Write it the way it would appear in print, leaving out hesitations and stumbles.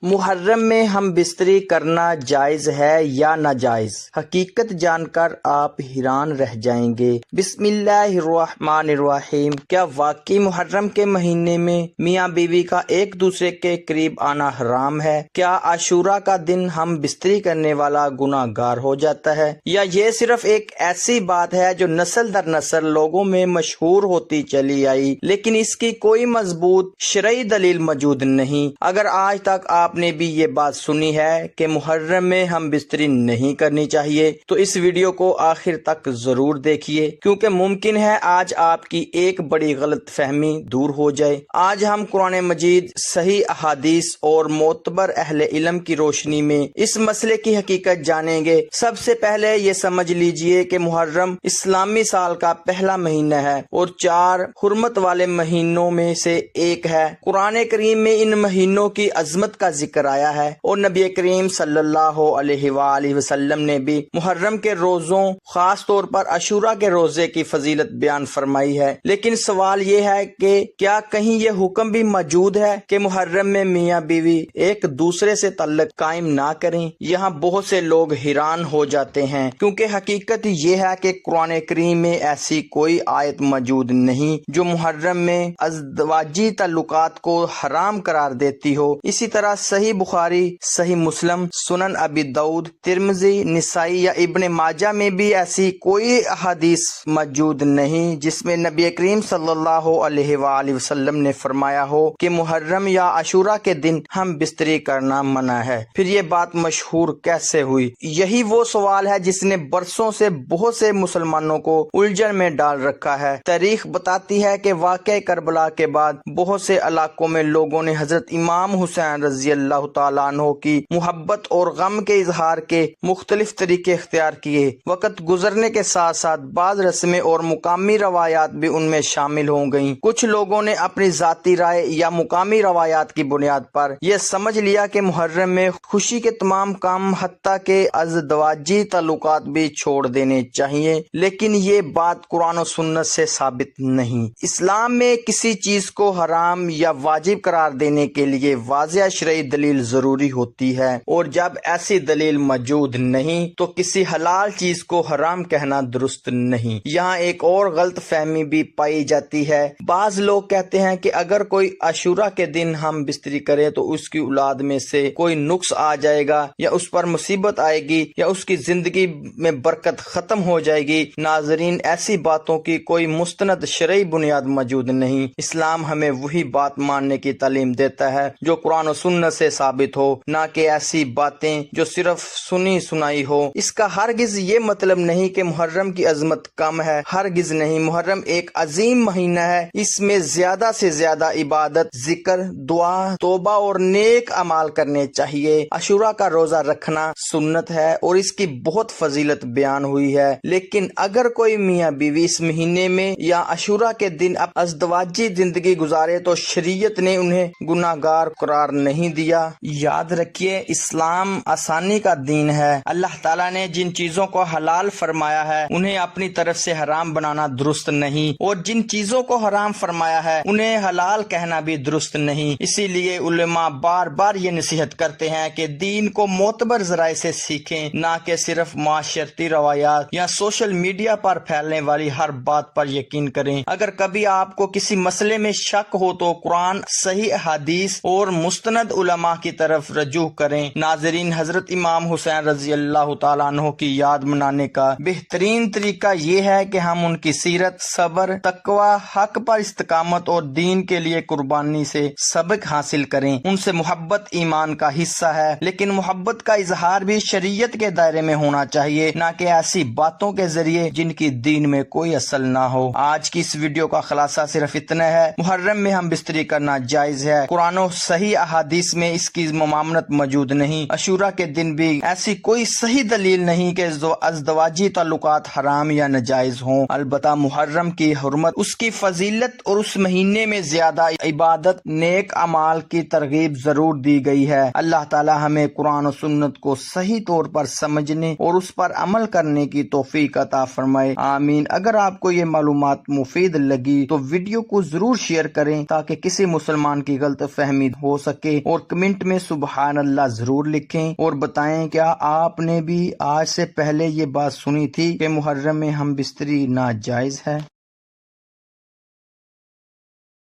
محرم میں ہم بستری کرنا جائز ہے یا ناجائز؟ حقیقت جان کر آپ حیران رہ جائیں گے۔ بسم اللہ الرحمن الرحیم۔ کیا واقعی محرم کے مہینے میں میاں بیوی کا ایک دوسرے کے قریب آنا حرام ہے؟ کیا عاشورہ کا دن ہم بستری کرنے والا گناہ گار ہو جاتا ہے، یا یہ صرف ایک ایسی بات ہے جو نسل در نسل لوگوں میں مشہور ہوتی چلی آئی لیکن اس کی کوئی مضبوط شرعی دلیل موجود نہیں؟ اگر آج تک آپ نے بھی یہ بات سنی ہے کہ محرم میں ہم بستری نہیں کرنی چاہیے تو اس ویڈیو کو آخر تک ضرور دیکھیے، کیونکہ ممکن ہے آج آپ کی ایک بڑی غلط فہمی دور ہو جائے۔ آج ہم قرآن مجید، صحیح احادیث اور معتبر اہل علم کی روشنی میں اس مسئلے کی حقیقت جانیں گے۔ سب سے پہلے یہ سمجھ لیجئے کہ محرم اسلامی سال کا پہلا مہینہ ہے اور 4 حرمت والے مہینوں میں سے ایک ہے۔ قرآن کریم میں ان مہینوں کی عظمت کا ذکر آیا ہے اور نبی کریم صلی اللہ علیہ وآلہ وسلم نے بھی محرم کے روزوں، خاص طور پر عاشورہ کے روزے کی فضیلت بیان فرمائی ہے۔ لیکن سوال یہ ہے کہ کیا کہیں یہ حکم بھی موجود ہے کہ محرم میں میاں بیوی ایک دوسرے سے تعلق قائم نہ کریں؟ یہاں بہت سے لوگ حیران ہو جاتے ہیں، کیونکہ حقیقت یہ ہے کہ قرآن کریم میں ایسی کوئی آیت موجود نہیں جو محرم میں ازدواجی تعلقات کو حرام قرار دیتی ہو۔ اسی طرح صحیح بخاری، صحیح مسلم، سنن ابی داؤد، ترمذی، نسائی یا ابن ماجہ میں بھی ایسی کوئی احادیث موجود نہیں جس میں نبی کریم صلی اللہ علیہ وآلہ وسلم نے فرمایا ہو کہ محرم یا عاشورہ کے دن ہم بستری کرنا منع ہے۔ پھر یہ بات مشہور کیسے ہوئی؟ یہی وہ سوال ہے جس نے برسوں سے بہت سے مسلمانوں کو الجھن میں ڈال رکھا ہے۔ تاریخ بتاتی ہے کہ واقعہ کربلا کے بعد بہت سے علاقوں میں لوگوں نے حضرت امام حسین رضی اللہ تعالیٰ عنہ کی محبت اور غم کے اظہار کے مختلف طریقے اختیار کیے۔ وقت گزرنے کے ساتھ ساتھ بعض رسمیں اور مقامی روایات بھی ان میں شامل ہو گئیں۔ کچھ لوگوں نے اپنی ذاتی رائے یا مقامی روایات کی بنیاد پر یہ سمجھ لیا کہ محرم میں خوشی کے تمام کام حتیٰ کہ ازدواجی تعلقات بھی چھوڑ دینے چاہیے، لیکن یہ بات قرآن و سنت سے ثابت نہیں۔ اسلام میں کسی چیز کو حرام یا واجب قرار دینے کے لیے واضح شرعی دلیل ضروری ہوتی ہے، اور جب ایسی دلیل موجود نہیں تو کسی حلال چیز کو حرام کہنا درست نہیں۔ یہاں ایک اور غلط فہمی بھی پائی جاتی ہے۔ بعض لوگ کہتے ہیں کہ اگر کوئی عاشورہ کے دن ہم بستری کریں تو اس کی اولاد میں سے کوئی نقص آ جائے گا، یا اس پر مصیبت آئے گی، یا اس کی زندگی میں برکت ختم ہو جائے گی۔ ناظرین، ایسی باتوں کی کوئی مستند شرعی بنیاد موجود نہیں۔ اسلام ہمیں وہی بات ماننے کی تعلیم دیتا ہے جو قرآن و سنت سے ثابت ہو، نہ کہ ایسی باتیں جو صرف سنی سنائی ہو۔ اس کا ہرگز یہ مطلب نہیں کہ محرم کی عظمت کم ہے، ہرگز نہیں۔ محرم ایک عظیم مہینہ ہے، اس میں زیادہ سے زیادہ عبادت، ذکر، دعا، توبہ اور نیک اعمال کرنے چاہیے۔ عاشورہ کا روزہ رکھنا سنت ہے اور اس کی بہت فضیلت بیان ہوئی ہے، لیکن اگر کوئی میاں بیوی اس مہینے میں یا عاشورہ کے دن ازدواجی زندگی گزارے تو شریعت نے انہیں گناہ گار قرار نہیں دیا۔ یاد رکھیے، اسلام آسانی کا دین ہے۔ اللہ تعالیٰ نے جن چیزوں کو حلال فرمایا ہے انہیں اپنی طرف سے حرام بنانا درست نہیں، اور جن چیزوں کو حرام فرمایا ہے انہیں حلال کہنا بھی درست نہیں۔ اسی لیے علماء بار بار یہ نصیحت کرتے ہیں کہ دین کو معتبر ذرائع سے سیکھیں، نہ کہ صرف معاشرتی روایات یا سوشل میڈیا پر پھیلنے والی ہر بات پر یقین کریں۔ اگر کبھی آپ کو کسی مسئلے میں شک ہو تو قرآن، صحیح احادیث اور مستند علماء کی طرف رجوع کریں۔ ناظرین، حضرت امام حسین رضی اللہ تعالیٰ عنہ کی یاد منانے کا بہترین طریقہ یہ ہے کہ ہم ان کی سیرت، صبر، تقوی، حق پر استقامت اور دین کے لیے قربانی سے سبق حاصل کریں۔ ان سے محبت ایمان کا حصہ ہے، لیکن محبت کا اظہار بھی شریعت کے دائرے میں ہونا چاہیے، نہ کہ ایسی باتوں کے ذریعے جن کی دین میں کوئی اصل نہ ہو۔ آج کی اس ویڈیو کا خلاصہ صرف اتنا ہے: محرم میں ہم بستری کرنا جائز ہے۔ قرآن و صحیح احادیث میں اس کی ممانعت موجود نہیں۔ عاشورہ کے دن بھی ایسی کوئی صحیح دلیل نہیں کہ ازدواجی تعلقات حرام یا ناجائز ہوں۔ البتہ محرم کی حرمت، اس کی فضیلت اور اس مہینے میں زیادہ عبادت، نیک اعمال کی ترغیب ضرور دی گئی ہے۔ اللہ تعالی ہمیں قرآن و سنت کو صحیح طور پر سمجھنے اور اس پر عمل کرنے کی توفیق عطا فرمائے، آمین۔ اگر آپ کو یہ معلومات مفید لگی تو ویڈیو کو ضرور شیئر کریں تاکہ کسی مسلمان کی غلط فہمی ہو سکے اور کمنٹ میں سبحان اللہ ضرور لکھیں اور بتائیں کیا آپ نے بھی آج سے پہلے یہ بات سنی تھی کہ محرم میں ہم بستری ناجائز ہے؟